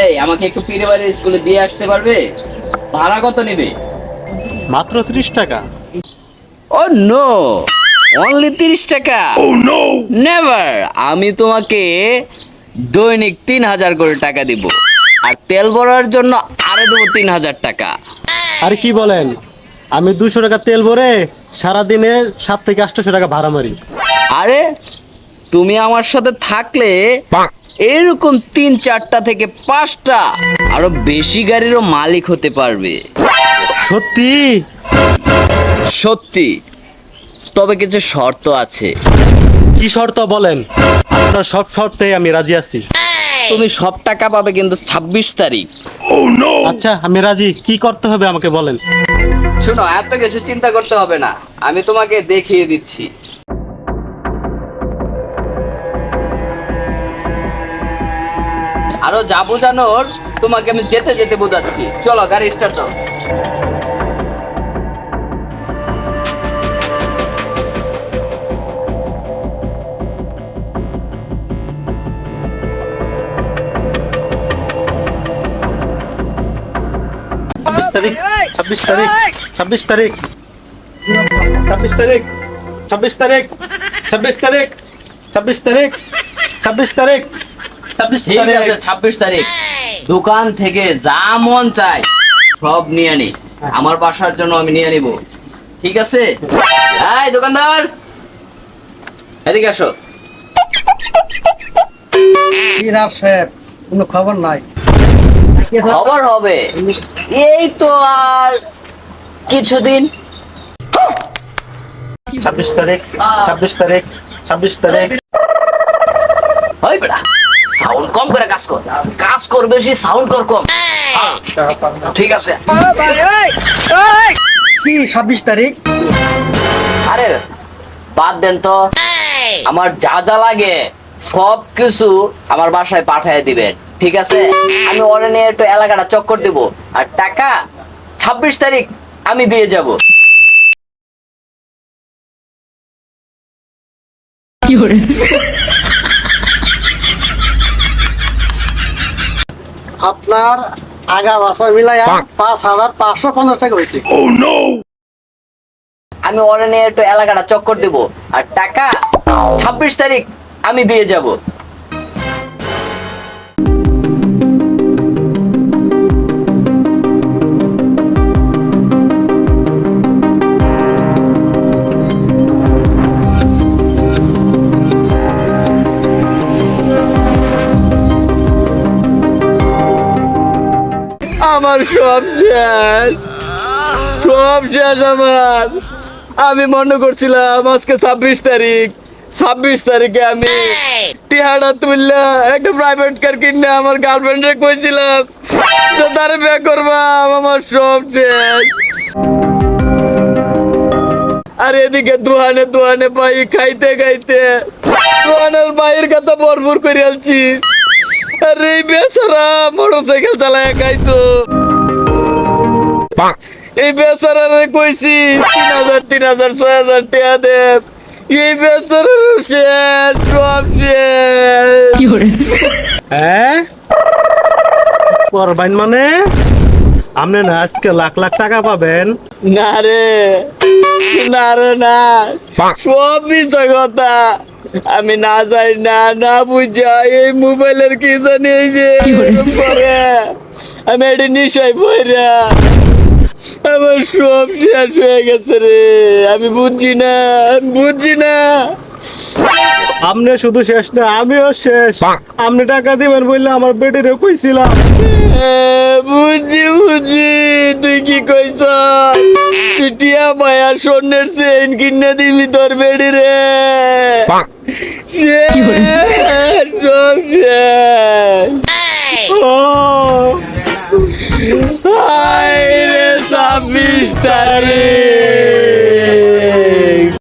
এই আমাকে একটু পীরে বাড়ির স্কুলে দিয়ে আসতে পারবে? ভাড়া কত নেবে? মাত্র 30 টাকা। ও নো, অনলি 30 টাকা? নেভার। আমি তোমাকে দৈনিক 3000 করে টাকা দিব, আর তেল ভরার জন্য আরো দেবো 3000 টাকা। আরে কি বলেন, আমি 200 টাকা তেল ভরে সারাদিনে 7 থেকে 800 টাকা ভাড়া মারি। আরে তুমি আমার সাথে থাকলে এরকম 3-4টা থেকে 5টা আরো বেশি গাড়িরও মালিক হতে পারবে। সত্যি? সত্যি, তবে কিছু শর্ত আছে। কি শর্ত বলেন? আপনার সব শর্তে আমি রাজি আছি। তুমি সব টাকা পাবে কিন্তু 26 তারিখ। আচ্ছা আমি রাজি, কি করতে হবে আমাকে বলেন। শোনো, এত কিছু চিন্তা করতে হবে না, আমি তোমাকে দেখিয়ে দিচ্ছি। আরো যা বোঝানোর তোমাকে আমি যেতে যেতে বোঝাচ্ছি। চলো গাড়ি স্টার্ট দাও। ছাব্বিশ তারিখ 26 তারিখ 26 তারিখ 26 তারিখ 26 তারিখ 26 তারিখ 26 তারিখ 26 তারিখ 26 ঠিক তারিখ। আছে, 26 তারিখ দোকান থেকে যা মন চায় সব নিয়ে নি। আমার বাসার জন্য আমি নিয়ে নিব, ঠিক আছে? এই দোকানদার, এদিকে আসো। কি রাত সাহেব, কোনো খবর নাই। খবর হবে এই তো আর কিছুদিন। 26 তারিখ 26 তারিখ 26 তারিখ। ওই বেটা, সাউন্ড কম করে কাজ কর, কাজ কর বেশি, সাউন্ড কর কম। ঠিক আছে। কি 26 তারিখ? আরে বাদ দেন তো, আমার যা যা লাগে সব কিছু আমার বাসায় পাঠিয়ে দিবেন, ঠিক আছে? আমি ওরে নিয়ে একটু এলাকাটা চক্কর দিব, আর টাকা 26 তারিখ আমি দিয়ে যাব। আপনার আগা বাসা মিলাইয়া 5550 টাকা হয়েছে। আমি ওরে নিয়ে একটু এলাকাটা চক্কর দিব, আর টাকা 26 তারিখ আমি দিয়ে যাব। আমার সব শেষ, সব শেষ আমার। আমি মনে করছিলাম আজকে 26 তারিখ, 26 তারিখে আমি টিহাটা তুললা একটা প্রাইভেট কার কিনে আমার গার্লফ্রেন্ডে কইছিলাম যে তারে বিয়ে করবাম। আমার সব শেষ। আর এদিকে দোহানে দোহানে পাই খাইতে খাইতে দোহানের বাইরের কথা ভরপুর করে আলছি। আর এই বেচারা মোটরসাইকেল চালায় খাইতো। এই বেচারারে কইছি 3000 3000 6000 টাকা দে, এই বেচারার শেষ, সব শেষ। হ্যাঁ করবেন মানে? আপনি না আজকে লাখ লাখ টাকা পাবেন। না রে, না রে, না, সব বিষয় কথা। আমি না যাই না, না বুঝা এই মোবাইলের কি জানি এই যে এরকম করে আমি এটা নিশাই বইরা আমার সব শেষ হয়ে গেছে রে। আমি বুঝছি না, আমি বুঝছি না। আপনি শুধু শেষ না, আমিও শেষ। আপনি টাকা দিবেন বললে আমার বেটিরে কইছিলাম। বুঝছি বুঝছি, তুই কি কইছ? তুই টিয়া মায়া স্বর্ণের চেইন কিনে দিবি তোর বেডি রে। শেষ, সব শেষ। ও